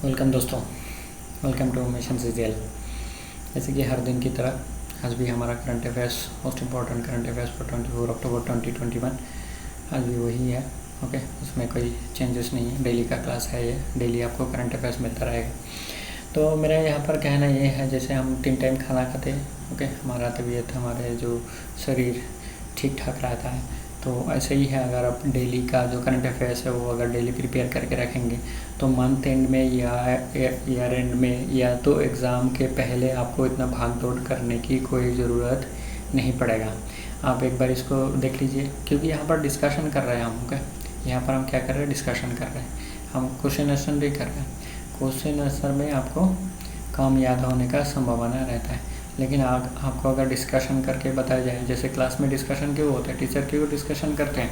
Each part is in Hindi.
वेलकम दोस्तों, वेलकम टू मिशन सीजीएल। जैसे कि हर दिन की तरह आज भी हमारा current affairs, most important current affairs for 24 अक्टूबर 2021 आज भी वही है। ओके, उसमें कोई चेंजेस नहीं है। डेली का क्लास है ये, डेली आपको करंट अफेयर्स मिलता रहेगा। तो मेरा यहाँ पर कहना ये है, जैसे हम 3 टाइम खाना खाते हैं, ओके, हमारा तबीयत, हमारे जो शरीर ठीक ठाक रहता है, तो ऐसे ही है। अगर आप डेली का जो करंट अफेयर्स है वो अगर डेली प्रिपेयर करके रखेंगे तो मंथ एंड में या ईयर एंड में या तो एग्ज़ाम के पहले आपको इतना भाग दौड़ करने की कोई ज़रूरत नहीं पड़ेगा। आप एक बार इसको देख लीजिए, क्योंकि यहाँ पर डिस्कशन कर रहे हैं हम। ओके, यहाँ पर हम क्या कर रहे हैं, डिस्कशन कर रहे हैं, हम क्वेश्चन आंसर भी कर रहे हैं। क्वेश्चन आंसर में आपको कम याद होने का संभावना रहता है, लेकिन आपको अगर डिस्कशन करके बताया जाए, जैसे क्लास में डिस्कशन क्यों होता है, टीचर क्यों डिस्कशन करते हैं,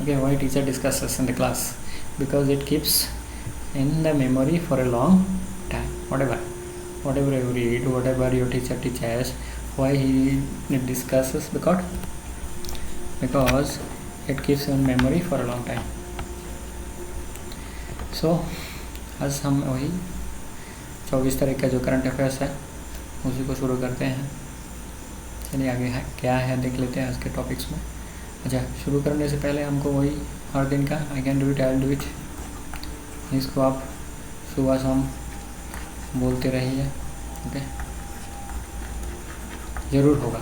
okay, why teacher discusses in the class, because it keeps in the memory for a long time. Whatever you read, whatever your teacher teaches, why he discusses, because it keeps in memory for a long time. So आज हम वही 24 तारीख का जो करंट अफेयर्स है उसी को शुरू करते हैं। चलिए आगे है क्या है देख लेते हैं आज के टॉपिक्स में। अच्छा, शुरू करने से पहले हमको वही हर दिन का आई can do it, I will do it, इसको आप सुबह शाम बोलते रहिए। ओके, ज़रूर होगा,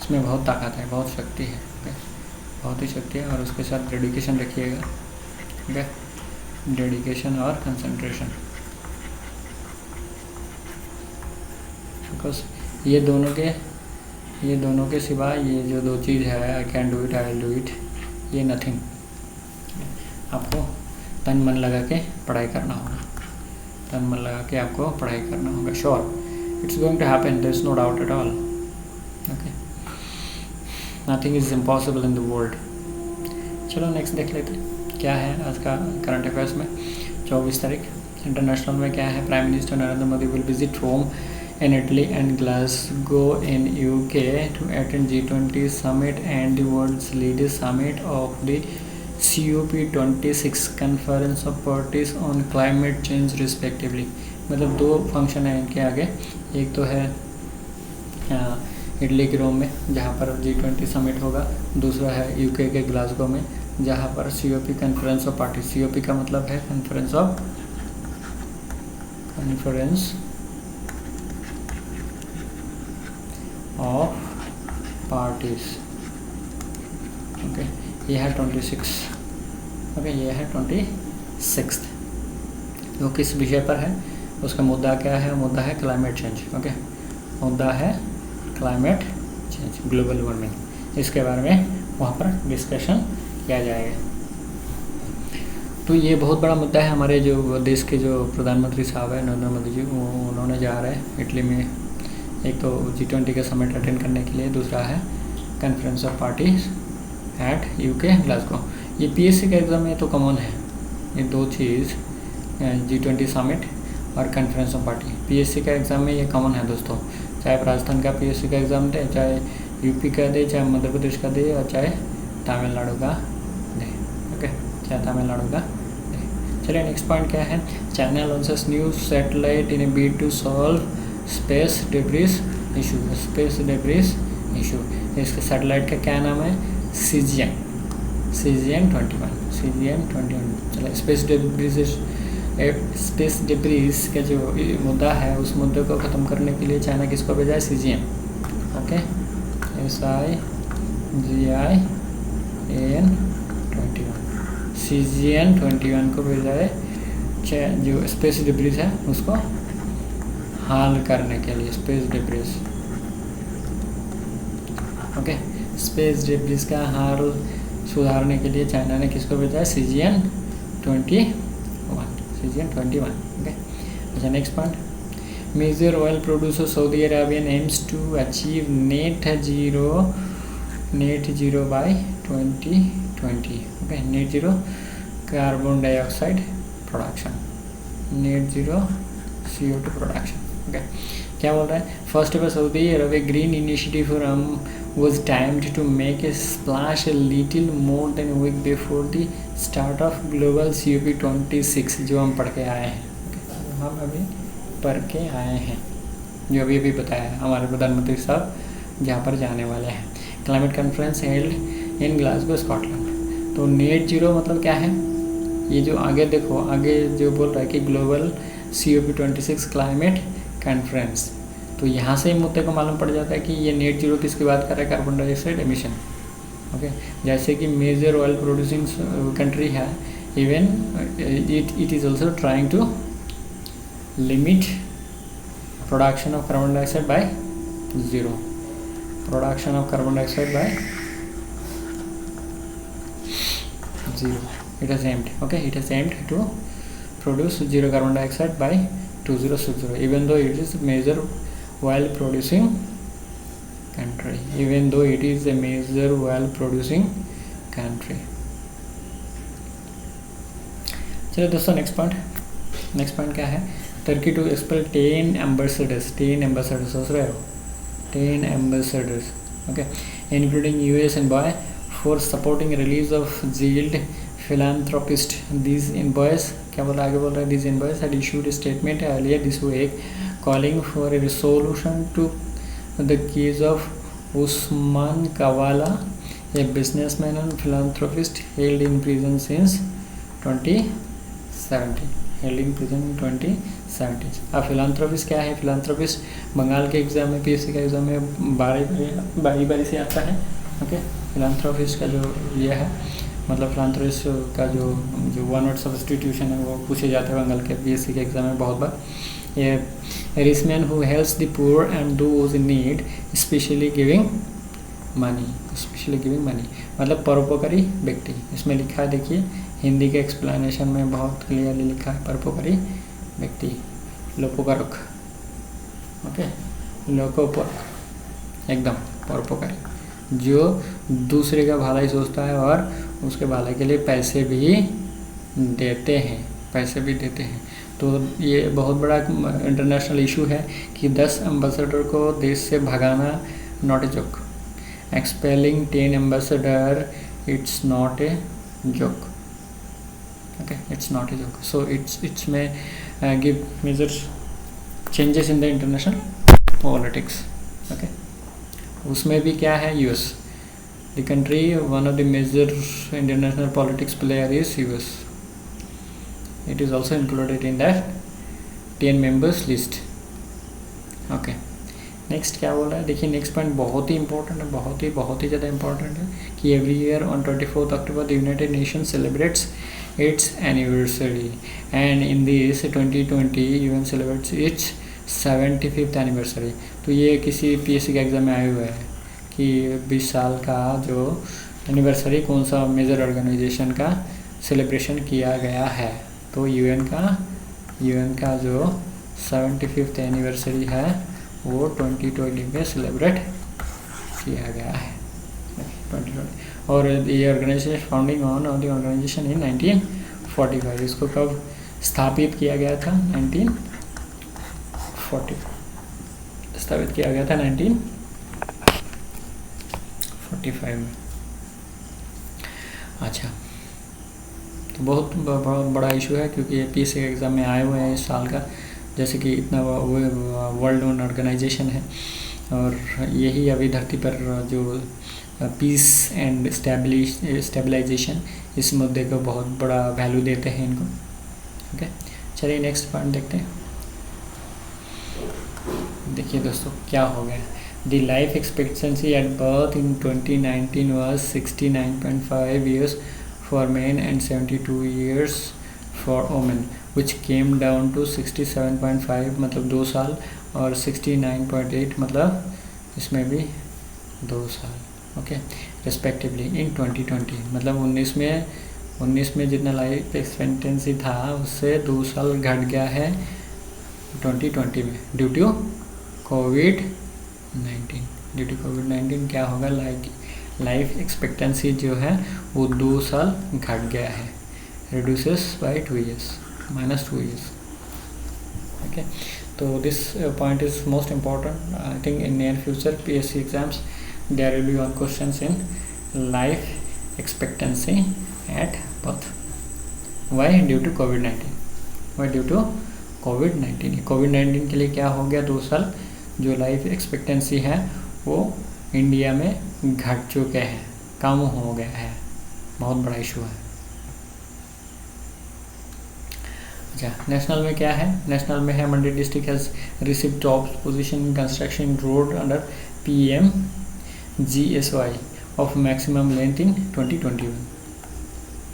इसमें बहुत ताकत है, बहुत शक्ति है। ओके, बहुत ही शक्ति है, और उसके साथ डेडिकेशन रखिएगा। ओके, डेडिकेशन और कंसंट्रेशन, बिकॉज ये दोनों के सिवा ये जो दो चीज़ है, आई can do it, I will do it, ये नथिंग। आपको तन मन लगा के पढ़ाई करना होगा, तन मन लगा के आपको पढ़ाई करना होगा। Sure, it's going to happen, there is no doubt at all. Okay, nothing is impossible in the world. चलो नेक्स्ट देख लेते हैं क्या है आज का करंट अफेयर्स में। 24 तारीख इंटरनेशनल में क्या है, prime minister Narendra Modi will visit Rome in Italy and Glasgow in UK to attend G20 summit and the world's leaders summit of the COP26 conference of parties on climate change respectively। मतलब दो फंक्शन है इनके आगे, एक तो है इटली के रोम में जहाँ पर G20 समिट होगा, दूसरा है UK के ग्लासगो में जहाँ पर COP conference of parties. COP का मतलब है कॉन्फ्रेंस ऑफ पार्टीज। ओके, ये है 26। ओके, ये है 26। वो किस विषय पर है, उसका मुद्दा क्या है, मुद्दा है क्लाइमेट चेंज। ओके, मुद्दा है क्लाइमेट चेंज, ग्लोबल वार्मिंग, इसके बारे में वहाँ पर डिस्कशन किया जाएगा। तो ये बहुत बड़ा मुद्दा है। हमारे जो देश के जो प्रधानमंत्री साहब हैं नरेंद्र मोदी जी, उन्होंने जा रहे हैं इटली में, एक तो G20 का समिट अटेंड करने के लिए, दूसरा है conference of parties at UK Glasgow. ये PSC का एग्ज़ाम में तो कॉमन है, ये दो चीज़, G20 समिट और कॉन्फ्रेंस ऑफ पार्टी। PSC का एग्ज़ाम में ये कॉमन है दोस्तों, चाहे राजस्थान का PSC का एग्ज़ाम दे, चाहे UP का दे, चाहे मध्य प्रदेश का दे, और चाहे तमिलनाडु का दे। ओके, चाहे तमिलनाडु का दे। चलिए नेक्स्ट पॉइंट क्या है, China launches new satellite in a bid to solve space debris issue. इसके सैटेलाइट का क्या नाम है, CGN 21। चलो, स्पेस डेब्रिस का जो मुद्दा है, उस मुद्दे को ख़त्म करने के लिए चाइना किसको भेजा है, CGN। ओके, CGN 21 को भेजा है, जो स्पेस डेब्रिस है उसको हाल करने के लिए, space debris. Okay, space debris का हाल सुधारने के लिए चाइना ने किसको भेजा है, CGN 21। ओके, अच्छा next point, major oil producer Saudi Arabian aims to achieve net zero by 2020। Okay, net zero carbon dioxide production, net zero CO2 production. Okay, क्या बोल रहा है, first of Saudi Arab green initiative was timed to make a splash a little more than a week before the start of global COP26, जो हम पढ़ के आए हैं, हम अभी पढ़ के आए हैं, जो अभी बताया हमारे प्रधानमंत्री साहब जहाँ पर जाने वाले हैं। Climate conference held in Glasgow Scotland. तो नेट जीरो मतलब क्या है, ये जो आगे देखो, आगे जो बोल रहा है कि ग्लोबल COP26 क्लाइमेट कॉन्फ्रेंस, तो यहाँ से ही मुद्दे को मालूम पड़ जाता है कि ये नेट जीरो किसकी बात कर रहा है, कार्बन डाइऑक्साइड एमिशन। ओके, जैसे कि मेजर ऑयल प्रोड्यूसिंग कंट्री है, even it is also trying to limit production of carbon dioxide by zero, production of carbon dioxide by zero. It has aimed, okay, it has aimed to produce zero carbon dioxide by 2060, even though it is a major oil producing country, even though it is a major oil producing country। चलो दोस्तों, नेक्स्ट पॉइंट क्या है, तुर्की टू एक्सपेल 10 एम्बेसडर्स, 10 एम्बेसडर्स, सोच रहे हो 10 ambassadors, okay, including US envoy for supporting release of jailed philanthropist। These envoys, क्या बोला आगे, बोल रहा है, these envoys had issued a statement earlier this week calling for a resolution to the case of Usman Kavala, a businessman and philanthropist held in prison since 2017, held in prison in 2017। अब philanthropist क्या है, philanthropist बंगाल के एग्ज़ाम में, PSC के एग्ज़ाम में बारी से आता है। ओके, philanthropist का जो ये है, मतलब फिलांथ्रोपिस्ट का जो वन वर्ड सब्स्टिट्यूशन है वो पूछे जाते हैं बंगाल के PSC के एग्ज़ाम में बहुत बार। ये rich man who helps the poor and those in need specially giving money, मतलब परोपकारी व्यक्ति। इसमें लिखा है, देखिए हिंदी के एक्सप्लेनेशन में बहुत क्लियरली लिखा है, परोपकारी व्यक्ति, लोपोकारक, ओके, लोकोपरक, एकदम परोपकारी, जो दूसरे का भलाई सोचता है और उसके भलाई के लिए पैसे भी देते हैं। तो ये बहुत बड़ा इंटरनेशनल इशू है कि 10 एम्बेसडर को देश से भगाना not a joke, expelling 10 ambassador it's not a joke, okay, it's not a joke. So it's may give major changes in the international politics, okay. उसमें भी क्या है, US, the country, one of the major international politics player is US, it is also included in that 10 members list, okay। Next क्या बोल रहा है, देखिए नेक्स्ट पॉइंट बहुत ही इंपॉर्टेंट है, बहुत ही ज़्यादा इंपॉर्टेंट है कि every year on 24 October the United nation celebrates it's anniversary, and in this 2020 UN celebrates it's 75th anniversary. तो ये किसी PSC के एग्ज़ाम में आए हुए हैं कि 20 साल का जो एनिवर्सरी कौन सा मेजर ऑर्गेनाइजेशन का सेलिब्रेशन किया गया है, तो UN का जो 75th एनिवर्सरी है वो 2020 में सेलिब्रेट किया गया है, 2020। और ये organisation founding on the organisation in 1945, इसको कब स्थापित किया गया था, 1945 में। अच्छा, तो बहुत बड़ा इशू है क्योंकि ये PSC के एग्ज़ाम में आए हुए हैं इस साल का, जैसे कि इतना वर्ल्ड नोन ऑर्गेनाइजेशन है, और यही अभी धरती पर जो पीस एंड स्टेबलाइजेशन, इस मुद्दे को बहुत बड़ा वैल्यू देते हैं इनको, ओके। चलिए नेक्स्ट पॉइंट देखते हैं। देखिए दोस्तों क्या हो गया, the life expectancy at birth in 2019 was 69.5 years for men and 72 years for women, which came down to 67.5 मतलब 2 साल, और 69.8 मतलब इसमें भी 2 साल, ओके, रिस्पेक्टिवली इन 2020। मतलब 19 में जितना लाइफ एक्सपेक्टेंसी था उससे 2 साल घट गया है 2020 में, ड्यू टू कोविड-19। क्या होगा, लाइफ एक्सपेक्टेंसी जो है वो 2 साल घट गया है, reduces by 2 years, -2 years, okay। तो this point is most important, I think in near future PSC exams there will be one questions in life expectancy at birth. Why? Due to COVID-19. Why? Due to COVID-19. कोविड-19 के लिए क्या हो गया, 2 साल जो लाइफ एक्सपेक्टेंसी है वो इंडिया में घट चुके हैं, कम हो गया है, बहुत बड़ा इशू है। अच्छा, नेशनल में क्या है? नेशनल में है Mandi district has receive top position in construction road under PMGSY of maximum length in 2021।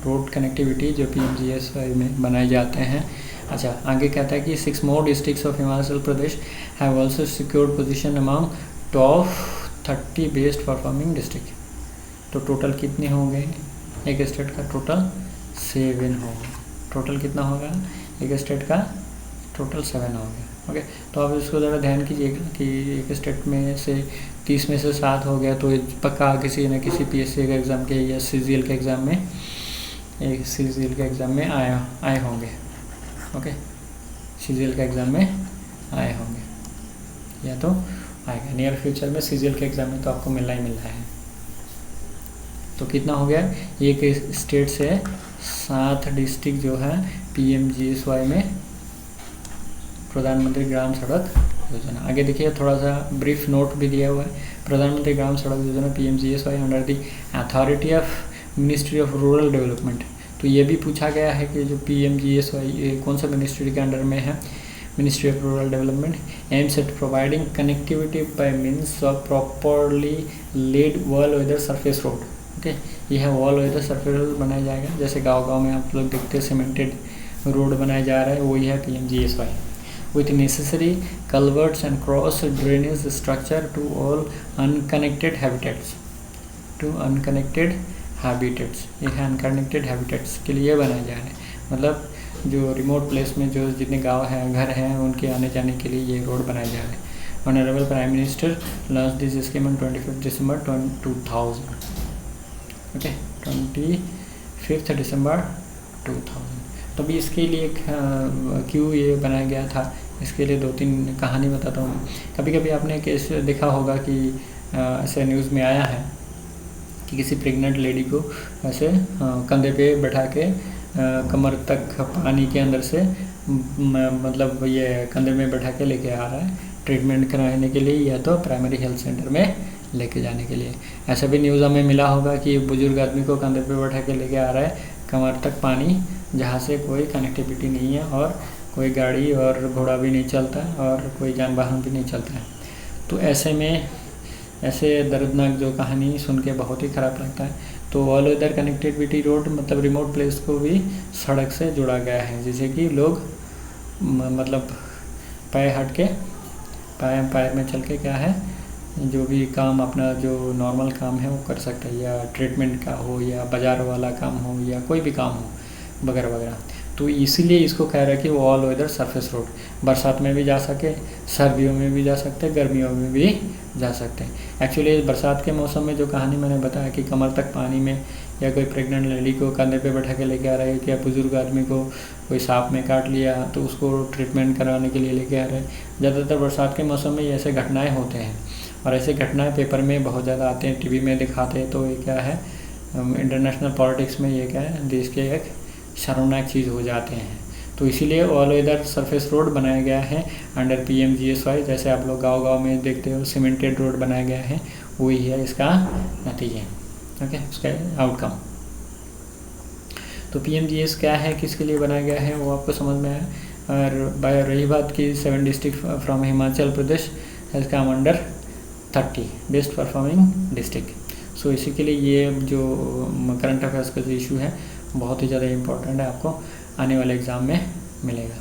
Road connectivity जो PMGSY में बनाए जाते हैं। अच्छा, आगे कहता है कि 6 more districts of Himachal Pradesh have also secured position among top 30 best performing district। तो टोटल कितने हो गए? एक स्टेट का टोटल 7 हो गया। टोटल कितना होगा? एक स्टेट का टोटल 7 हो गया। ओके, तो अब इसको ज़रा ध्यान कीजिएगा कि एक स्टेट में से 30 में से 7 हो गया, तो पक्का किसी न किसी PSC के एग्ज़ाम के या CGL के एग्ज़ाम में, एक CGL के एग्ज़ाम में आए होंगे। ओके, CGL के एग्ज़ाम में आए होंगे या तो आएगा नियर फ्यूचर में। CGL के एग्ज़ाम में तो आपको मिलना ही मिल रहा है। तो कितना हो गया? एक स्टेट से 7 डिस्ट्रिक्ट जो है PMGSY में प्रधानमंत्री ग्राम सड़क योजना। आगे देखिए, थोड़ा सा ब्रीफ नोट भी दिया हुआ है। प्रधानमंत्री ग्राम सड़क योजना PMGSY under the authority of ministry of rural development. तो ये भी पूछा गया है कि जो PMGSY ये कौन सा मिनिस्ट्री के अंडर में है? Ministry of rural development aims at providing connectivity by means of properly laid all weather surface road. Okay, यह वॉल वेदर सरफेस रोड बनाया जाएगा। जैसे गांव-गांव में आप लोग देखते हैं सीमेंटेड रोड बनाया जा रहा है, वही है PMGSY with necessary culverts and cross drainage structure to all unconnected habitats। ये है अनकनेक्टेड हैबिटेट्स के लिए बनाए जा रहे हैं। मतलब जो रिमोट प्लेस में जो जितने गांव हैं, घर हैं, उनके आने जाने के लिए ये रोड बनाए जा रहे हैं। Honourable prime minister launch this scheme on 25 December 2000। Okay, 25 दिसंबर 2000। तो भी इसके लिए क्यों ये बनाया गया था, इसके लिए 2-3 कहानी बताता हूँ। कभी कभी आपने केस देखा होगा कि ऐसे न्यूज़ में आया है कि किसी प्रेग्नेंट लेडी को ऐसे कंधे पे बैठा के कमर तक पानी के अंदर से मतलब ये कंधे में बैठा के लेके आ रहा है ट्रीटमेंट कराने के लिए, या तो प्राइमरी हेल्थ सेंटर में लेके जाने के लिए। ऐसा भी न्यूज़ हमें मिला होगा कि बुजुर्ग आदमी को कंधे पे बैठा के लेके आ रहा है कमर तक पानी, जहाँ से कोई कनेक्टिविटी नहीं है और कोई गाड़ी और घोड़ा भी नहीं चलता और कोई जान वाहन भी नहीं चलता है। तो ऐसे में ऐसे दर्दनाक जो कहानी सुन के बहुत ही ख़राब लगता है। तो ऑल वेदर कनेक्टिविटी रोड मतलब रिमोट प्लेस को भी सड़क से जोड़ा गया है, जिससे कि लोग मतलब पैर में चल के क्या है जो भी काम अपना जो नॉर्मल काम है वो कर सकते हैं, या ट्रीटमेंट का हो या बाज़ार वाला काम हो या कोई भी काम हो वगैरह वगैरह। तो इसीलिए इसको कह रहा है कि वो ऑल वेदर सरफेस रोड, बरसात में भी जा सके, सर्दियों में भी जा सकते, गर्मियों में भी जा सकते हैं। एक्चुअली बरसात के मौसम में जो कहानी मैंने बताया कि कमर तक पानी में, या कोई प्रेग्नेंट लेडी को कंधे पे बैठा के लेके आ रहा है, या बुजुर्ग आदमी को कोई सांप में काट लिया तो उसको ट्रीटमेंट कराने के लिए लेके आ रहे हैं। ज़्यादातर बरसात के मौसम में ऐसे घटनाएँ होते हैं, और ऐसे घटनाएँ पेपर में बहुत ज़्यादा आते हैं, TV में दिखाते हैं। तो ये क्या है, इंटरनेशनल पॉलिटिक्स में ये क्या है, देश के एक शर्मनाक चीज़ हो जाते हैं। तो इसीलिए ऑल वेदर सरफेस रोड बनाया गया है अंडर PMGSY। जैसे आप लोग गांव-गांव में देखते हो सीमेंटेड रोड बनाया गया है, वही है इसका नतीजा। ओके, उसका आउटकम। तो PMGS क्या है, किसके लिए बनाया गया है, वो आपको समझ में आया। और रही बात की 7 district from Himachal Pradesh has come under 30 best performing district. So इसी के लिए ये जो करंट अफेयर्स का जो इशू है बहुत ही ज़्यादा इम्पोर्टेंट है, आपको आने वाले एग्ज़ाम में मिलेगा।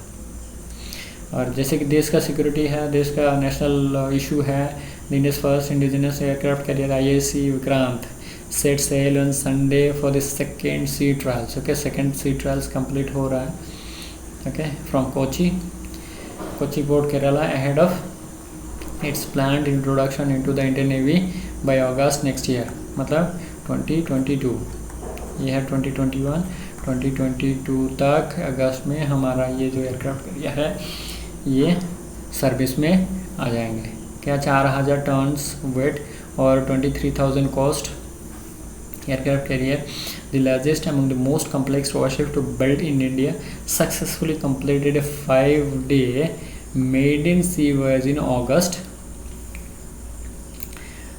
और जैसे कि देश का सिक्योरिटी है, देश का नेशनल इशू है, India's first indigenous aircraft carrier IAC Vikrant set sail on Sunday for the second sea trials. Okay, second sea trials complete हो रहा है। Okay, from Kochi port Kerala ahead of its planned introduction into the Indian navy by August next year, मतलब 2022। ये है 2022 तक अगस्त में हमारा ये जो एयरक्राफ्ट कैरियर है ये सर्विस में आ जाएंगे। क्या 4000 टन्स वेट और 23,000 cost aircraft carrier, the largest among the most complex warship to build in India, successfully completed a 5-day maiden sea voyage in August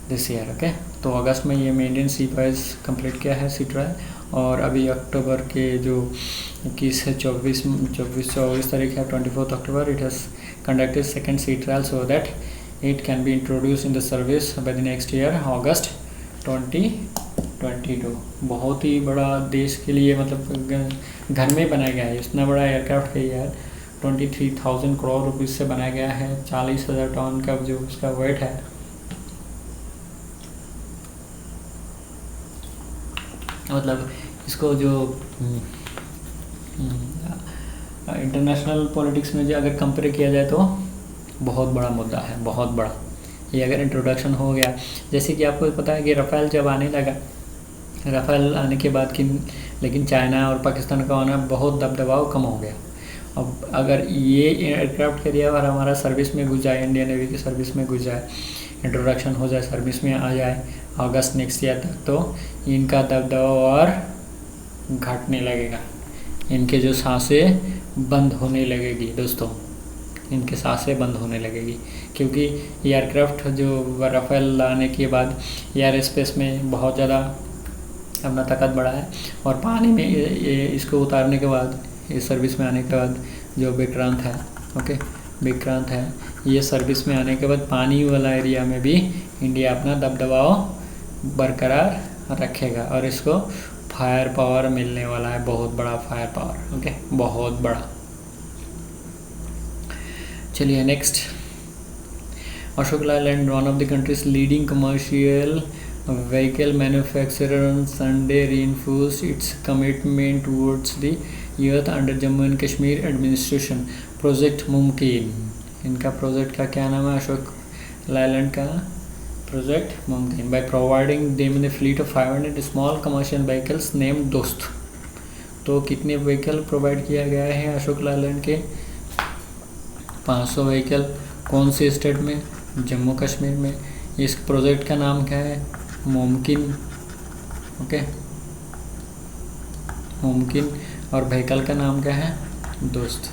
this year. Okay, तो अगस्त में ये मेडिन सी वॉयज कंप्लीट किया है सी ट्रायल, और अभी अक्टूबर के जो 21 है 24 तारीख है 24 October, it has conducted second sea trial so that it can be introduce in the service by the next year August 2022। बहुत ही बड़ा देश के लिए मतलब घर में बनाया गया है इतना बड़ा एयरक्राफ्ट कैरियर, 23,000 करोड़ रुपीज़ से बनाया गया है, 40,000 टन का जो उसका वेट है। मतलब इसको जो इंटरनेशनल पॉलिटिक्स में जो अगर कंपेयर किया जाए तो बहुत बड़ा मुद्दा है, बहुत बड़ा। ये अगर इंट्रोडक्शन हो गया, जैसे कि आपको पता है कि राफेल जब आने लगा, राफेल आने के बाद कि लेकिन चाइना और पाकिस्तान का आना बहुत दबदबाव कम हो गया। अब अगर ये एयरक्राफ्ट कैरियर हमारा सर्विस में घुस जाए, इंडियन नेवी की सर्विस में घुस जाए, इंट्रोडक्शन हो जाए, सर्विस में आ जाए अगस्त नेक्स्ट ईयर तक, तो इनका दबदबा और घटने लगेगा, इनके जो सांसें बंद होने लगेगी दोस्तों, इनके सांसें बंद होने लगेगी, क्योंकि एयरक्राफ्ट जो राफेल लाने के बाद एयर स्पेस में बहुत ज़्यादा अपना ताकत बढ़ा है, और पानी में इसको उतारने के बाद, इस सर्विस में आने के बाद जो विक्रांत है, ओके विक्रांत है, ये सर्विस में आने के बाद पानी वाला एरिया में भी इंडिया अपना दबदबाव बरकरार रखेगा, और इसको फायर पावर मिलने वाला है, बहुत बड़ा फायर पावर, ओके बहुत बड़ा। चलिए next, Ashok Leyland one of the country's leading commercial vehicle manufacturer on Sunday reinforced its commitment towards the youth under Jammu and Kashmir administration project मुमकिन। इनका प्रोजेक्ट का क्या नाम है? अशोक लाइलैंड का प्रोजेक्ट मुमकिन, by providing them in a fleet of 500 small commercial vehicles named दोस्त। तो कितने व्हीकल प्रोवाइड किया गया है अशोक लाइलैंड के? 500 व्हीकल। कौन से स्टेट में? जम्मू कश्मीर में। इस प्रोजेक्ट का नाम क्या है? मुमकिन, ओके मुमकिन। और व्हीकल का नाम क्या है? दोस्त।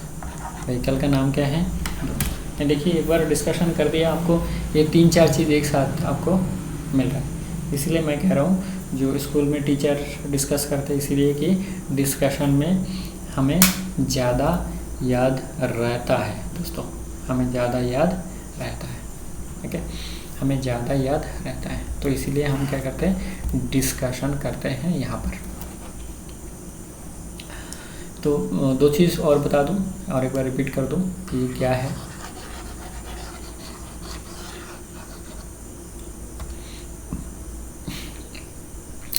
व्हीकल का नाम क्या है? दोस्त। देखिए एक बार डिस्कशन कर दिया आपको, ये 3-4 चीज़ एक साथ आपको मिल रहा है। इसलिए मैं कह रहा हूँ जो स्कूल में टीचर डिस्कस करते हैं, इसीलिए कि डिस्कशन में हमें ज़्यादा याद रहता है दोस्तों, हमें ज़्यादा याद रहता है, ठीक है, हमें ज़्यादा याद रहता है। तो इसीलिए हम क्या करते हैं? डिस्कशन करते हैं यहाँ पर। तो 2 चीज़ और बता दूँ और एक बार रिपीट कर दूँ कि क्या है।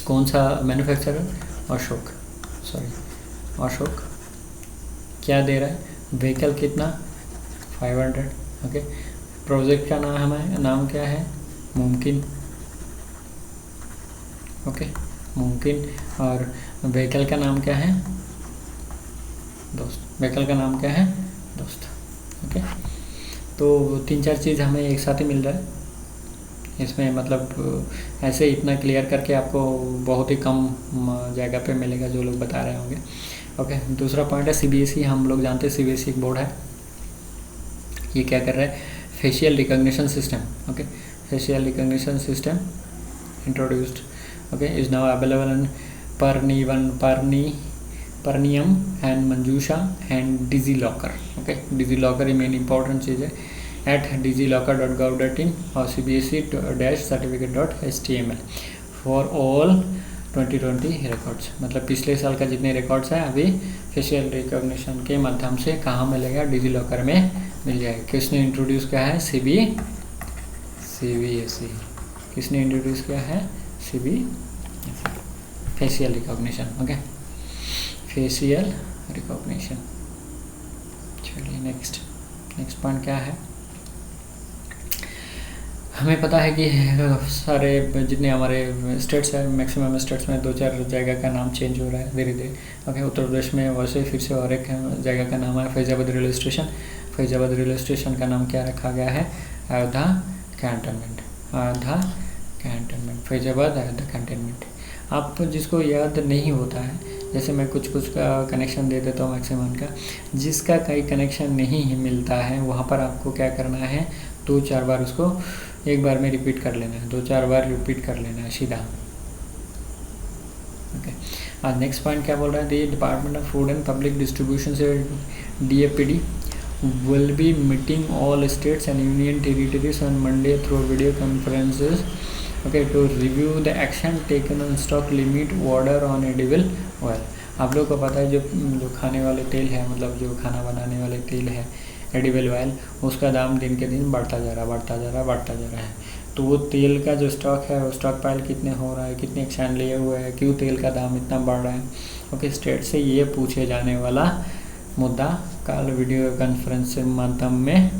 कौन सा मैन्युफैक्चरर? अशोक, अशोक क्या दे रहा है? व्हीकल कितना? 500, ओके। प्रोजेक्ट का नाम क्या है? मुमकिन, ओके मुमकिन। और व्हीकल का नाम क्या है? दोस्त। व्हीकल का नाम क्या है? दोस्त, ओके। तो 3-4 चीज़ हमें एक साथ ही मिल रहा है इसमें, मतलब ऐसे इतना क्लियर करके आपको बहुत ही कम जगह पे मिलेगा जो लोग बता रहे होंगे, ओके। दूसरा पॉइंट है CBSE। हम लोग जानते हैं CBSE एक बोर्ड है, ये क्या कर रहा है? Facial recognition system, okay facial recognition system introduced, okay, is now available in परनियम and Manjusha and DigiLocker, okay. DigiLocker ही मेन इंपॉर्टेंट चीज़ है, at digilocker.gov.in और cbse-certificate.html फॉर ऑल 2020 रिकॉर्ड्स। मतलब पिछले साल का जितने रिकॉर्ड्स हैं अभी फेशियल रिकॉग्निशन के माध्यम से कहाँ मिलेगा? डिजीलॉकर में मिल जाएगा। किसने इंट्रोड्यूस किया है? CBSE। किसने इंट्रोड्यूस किया है? CBSE। Facial recognition, okay facial recognition. चलिए नेक्स्ट पॉइंट क्या है? हमें पता है कि सारे जितने हमारे स्टेट्स हैं, मैक्सिमम स्टेट्स में 2-4 जगह का नाम चेंज हो रहा है धीरे धीरे, ओके। उत्तर प्रदेश में वैसे फिर से और एक जगह का नाम है Faizabad railway station. Faizabad railway station का नाम क्या रखा गया है? Ayodhya cantonment, Ayodhya cantonment, Faizabad at the cantonment. आप जिसको याद नहीं होता है, जैसे मैं कुछ का कनेक्शन दे देता हूँ मैक्सिमम का, जिसका कहीं कनेक्शन नहीं मिलता है वहाँ पर आपको क्या करना है, 2-4 बार उसको एक बार में रिपीट कर लेना है, 2-4 बार रिपीट कर लेना है सीधा। ओके, आज नेक्स्ट पॉइंट क्या बोल रहा है, the department of food and public distribution से DFPD will be meeting all states and union territories on Monday through video conferences, okay, to review the action taken on stock limit order on edible oil। आप लोग को पता है जो खाने वाले तेल है, मतलब जो खाना बनाने वाले तेल है एडिबल ऑयल, उसका दाम दिन के दिन बढ़ता जा रहा है। तो वो तेल का जो स्टॉक है, वो स्टॉक पाइल कितने हो रहा है, कितने एक्शन लिए हुए हैं, क्यों तेल का दाम इतना बढ़ रहा है। ओके, स्टेट से ये पूछे जाने वाला मुद्दा कल वीडियो कॉन्फ्रेंस के माध्यम में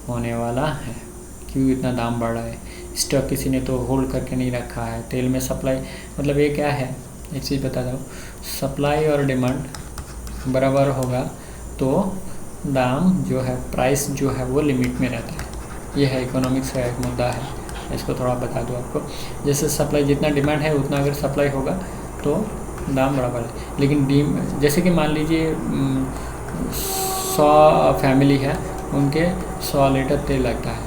होने वाला है। क्यों इतना दाम बढ़ रहा है, स्टॉक किसी ने तो होल्ड करके नहीं रखा है। तेल में सप्लाई, मतलब ये क्या है, एक चीज़ बता दूँ, सप्लाई और डिमांड बराबर होगा तो दाम जो है, प्राइस जो है वो लिमिट में रहता है। ये है इकोनॉमिक्स का एक मुद्दा है, इसको थोड़ा बता दूँ आपको। जैसे सप्लाई, जितना डिमांड है उतना अगर सप्लाई होगा तो दाम बराबर है। लेकिन जैसे कि मान लीजिए 100 फैमिली है, उनके 100 लीटर तेल लगता है।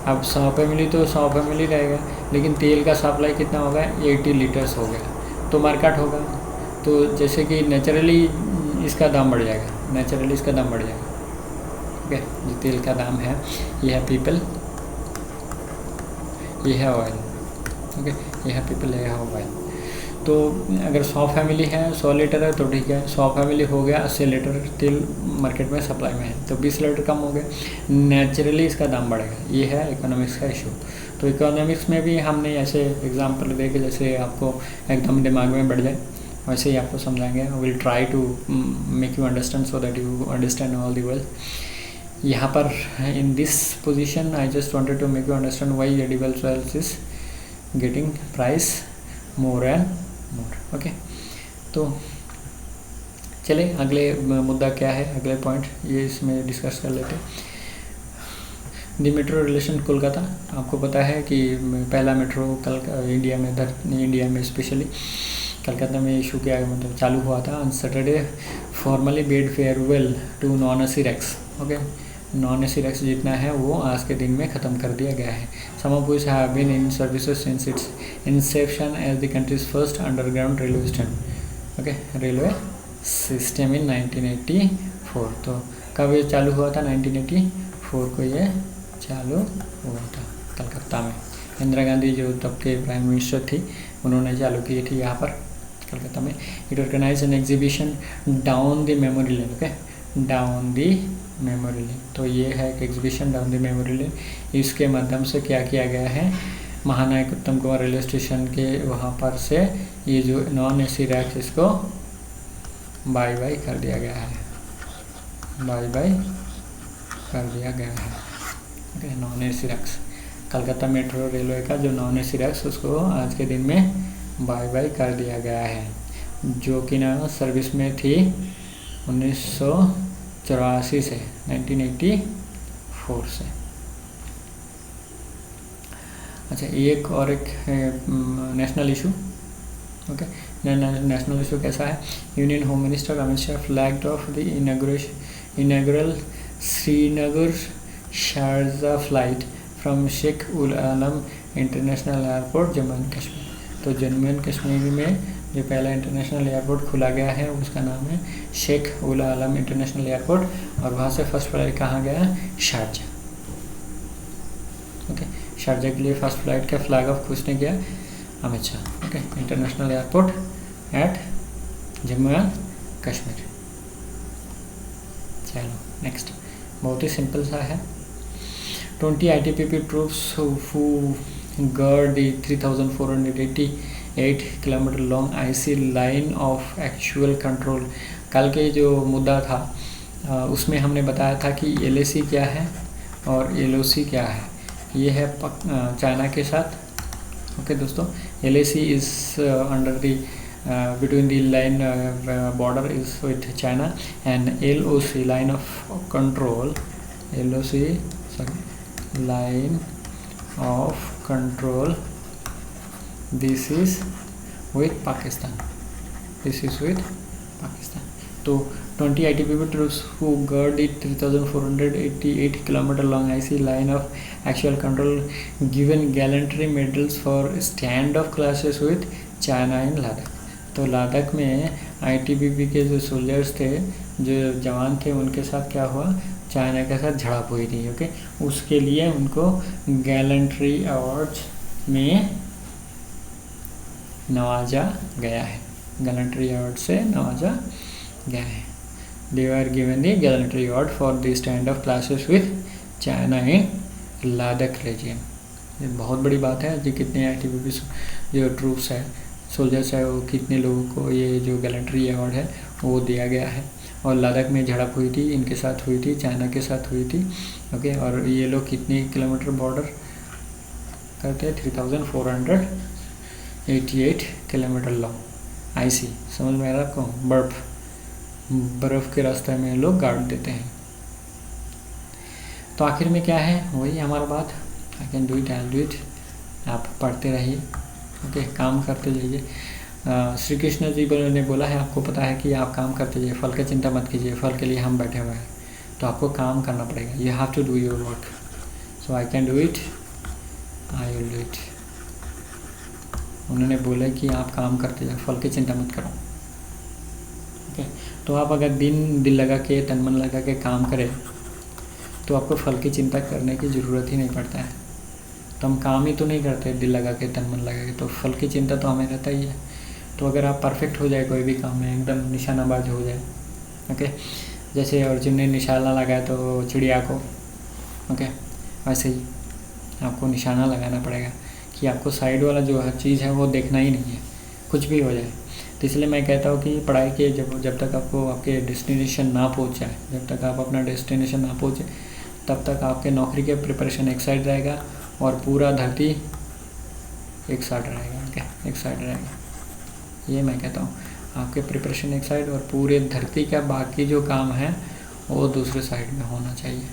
अब 100 फैमिली तो 100 फैमिली रहेगा, लेकिन तेल का सप्लाई कितना होगा, 80 लीटर्स हो गया, तो मार्केट होगा। तो जैसे कि नेचुरली इसका दाम बढ़ जाएगा, ओके। जो तेल का दाम है, ये है पीपल, ये है ऑयल, ओके, ये है पीपल, ये है ऑयल। तो अगर 100 फैमिली है, 100 लीटर है तो ठीक है, 100 फैमिली हो गया, 80 लीटर तेल मार्केट में सप्लाई में है, तो 20 लीटर कम हो गया, नेचुरली इसका दाम बढ़ेगा। ये है इकोनॉमिक्स का इशू। तो इकोनॉमिक्स में भी हमने ऐसे एग्जांपल दे के, जैसे आपको एकदम दिमाग में बढ़ जाए वैसे ही आपको समझाएंगे। Will try to make you understand so that you understand all the well. यहाँ पर in this position I just wanted to make you understand why edible oils is getting price more and more, okay. तो चले अगले मुद्दा क्या है, अगले पॉइंट ये इसमें डिस्कस कर लेते हैं। दी मेट्रो रिलेशन कोलकाता, आपको पता है कि पहला मेट्रो इंडिया में स्पेशली कलकत्ता में इशू किया, मतलब चालू हुआ था on Saturday. Formally bid farewell to non AC rakes, okay. Non AC rakes जितना है वो आज के दिन में ख़त्म कर दिया गया है। Some of which have been in services since its inception as the country's first underground railway station, okay, railway system in 1984। तो कब ये चालू हुआ था, 1984 को ये चालू हुआ था कलकत्ता में। इंदिरा गांधी जो तब के प्राइम मिनिस्टर थी, उन्होंने चालू की थी यहाँ पर कलकत्ता में। It organise an exhibition down the memory lane, okay, down the memory lane. तो ये है एक exhibition down the memory lane. इसके माध्यम से क्या किया गया है, महानायक उत्तम कुमार रेलवे स्टेशन के वहाँ पर से ये जो नॉन एसी रैक्स, इसको बाय बाय कर दिया गया है, बाय बाय कर दिया गया है, okay. Non AC rakes, Calcutta metro railway का जो नॉन एसी रैक्स, उसको आज के दिन में बाय बाय कर दिया गया है, जो कि ना सर्विस में थी 1984 से, 1984 से। अच्छा, एक और एक national issue, okay. National issue कैसा है, union home minister Amit Shah flagged off the inaugural Srinagar Sharjah flight from Sheikh ul Alam international airport Jammu and Kashmir. तो जम्मू एंड कश्मीर में जो पहला इंटरनेशनल एयरपोर्ट खुला गया है उसका नाम है शेख उल आलम इंटरनेशनल एयरपोर्ट, और वहाँ से फर्स्ट फ्लाइट कहाँ गया, शारजा, ओके। शारजा के लिए फर्स्ट फ्लाइट का फ्लैग ऑफ किसने किया, Amit Shah, okay. International airport at Jammu and Kashmir. चलो नेक्स्ट, बहुत ही सिंपल सा है। 20 ITBP troops who guard the 3,488 kilometre long IC line of actual control. कल के जो मुद्दा था उसमें हमने बताया था कि LAC क्या है और LOC क्या है। ये है चाइना के साथ, ओके दोस्तों। LAC is under the between the line border is with China, and LOC line of control, LOC sorry line of control this is with Pakistan, this is with Pakistan. तो 20 ITBP troops who guard it 3,488 km long IC line of actual control given gallantry medals for stand-off clashes with China in Ladakh। तो लद्दाख में ITBP के जो सोल्जर्स थे, जो जवान थे, उनके साथ क्या हुआ, चाइना के साथ झड़प हुई थी। ओके, उसके लिए उनको गैलेंट्री अवार्ड्स में नवाजा गया है, गैलेंट्री अवार्ड से नवाजा गया है। They are given the gallantry award for the stand off clashes with China in Ladakh region. ये बहुत बड़ी बात है जी, कितने ITBP जो ट्रूप्स है, सोल्जर्स है, वो कितने लोगों को ये जो गैलेंट्री अवार्ड है वो दिया गया है। और लद्दाख में झड़प हुई थी, इनके साथ हुई थी, चाइना के साथ हुई थी। ओके, और ये लोग कितने किलोमीटर बॉर्डर करते हैं, 3,488 किलोमीटर लॉन्ग IC। समझ में आ रहा आपको, बर्फ़ के रास्ते में लोग गाड़ देते हैं। तो आखिर में क्या है, वही हमारा बात, आई can do it, I will do it. आप पढ़ते रहिए, ओके, काम करते जाइए। श्री कृष्ण जी ने बोला है, आपको पता है कि आप काम करते जाइए, फल की चिंता मत कीजिए, फल के लिए हम बैठे हुए हैं। तो आपको काम करना पड़ेगा, you have to do your work. So I can do it, I will do it. उन्होंने बोला कि आप काम करते जाओ, फल की चिंता मत करो। ओके, तो आप अगर दिल लगा के, तन मन लगा के काम करें तो आपको फल की चिंता करने की ज़रूरत ही नहीं पड़ता है। तो हम काम ही तो नहीं करते दिल लगा के, तन मन लगा के, तो फल की चिंता तो हमें रहता ही है। तो अगर आप परफेक्ट हो जाए कोई भी काम में, एकदम निशानाबाज हो जाए, ओके, जैसे अर्जुन ने निशाना लगाया तो चिड़िया को, ओके, वैसे ही आपको निशाना लगाना पड़ेगा कि आपको साइड वाला जो हर चीज़ है वो देखना ही नहीं है, कुछ भी हो जाए। तो इसलिए मैं कहता हूँ कि पढ़ाई के जब तक आपको आपके डेस्टिनेशन ना पहुँच जाए, जब तक आप अपना डेस्टिनेशन ना पहुँचे, तब तक आपके नौकरी के प्रिपरेशन एक साइड रहेगा और पूरा धरती एक साइड रहेगा। ओके, एक साइड रहेगा, ये मैं कहता हूँ। आपके प्रिपरेशन एक साइड और पूरे धरती का बाकी जो काम है वो दूसरे साइड में होना चाहिए,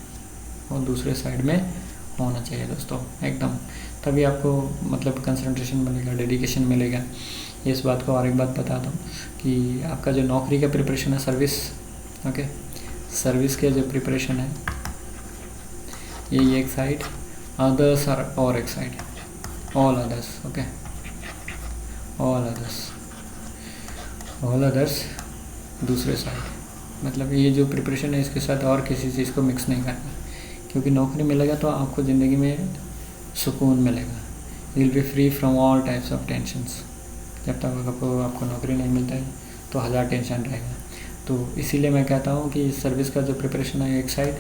वो दूसरे साइड में होना चाहिए दोस्तों, एकदम। तभी आपको मतलब कंसंट्रेशन मिलेगा, डेडिकेशन मिलेगा। इस बात को और एक बात बता दूँ कि आपका जो नौकरी का प्रिपरेशन है, सर्विस, ओके, सर्विस के जो प्रिपरेशन है, ये एक साइड, अदर्स आर और एक side, all others, okay, all others दूसरे साइड। मतलब ये जो प्रिपरेशन है, इसके साथ और किसी चीज़ को मिक्स नहीं करना, क्योंकि नौकरी मिलेगा तो आपको ज़िंदगी में सुकून मिलेगा। You will be free from all types of tensions. जब तक आपको नौकरी नहीं मिलता है तो 1000 टेंशन रहेगा। तो इसीलिए मैं कहता हूँ कि सर्विस का जो प्रिपरेशन है एक साइड,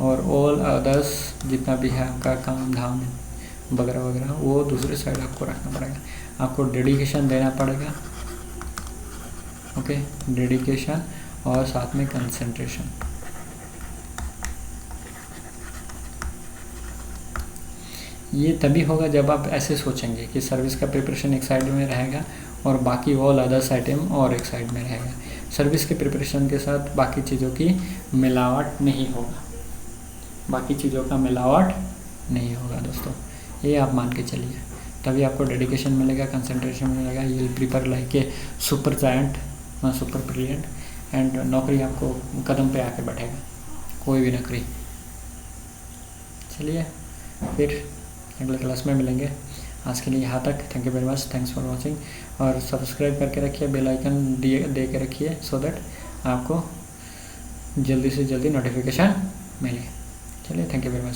और ऑल अदर्स जितना भी है आपका काम धाम वगैरह वगैरह, वो दूसरे साइड आपको रखना पड़ेगा। आपको डेडिकेशन देना पड़ेगा, ओके, डेडिकेशन और साथ में कंसंट्रेशन। ये तभी होगा जब आप ऐसे सोचेंगे कि सर्विस का प्रिपरेशन एक साइड में रहेगा और बाकी ऑल अदर्स आइटम और एक साइड में रहेगा। सर्विस के प्रिपरेशन के साथ बाकी चीज़ों की मिलावट नहीं होगा, बाकी चीज़ों का मिलावट नहीं होगा दोस्तों, ये आप मान के चलिए। तभी आपको डेडिकेशन मिलेगा, कंसंट्रेशन मिलेगा। You will prepare like a super giant, super brilliant, and नौकरी आपको कदम पे आके बैठेगा, कोई भी नौकरी। चलिए फिर अगले क्लास में मिलेंगे। आज के लिए यहाँ तक, thank you very much, thanks for watching. और सब्सक्राइब करके रखिए, बेल आइकन दे के रखिए, सो दैट आपको जल्दी से जल्दी नोटिफिकेशन मिले। चलिए, थैंक यू वेरी मच।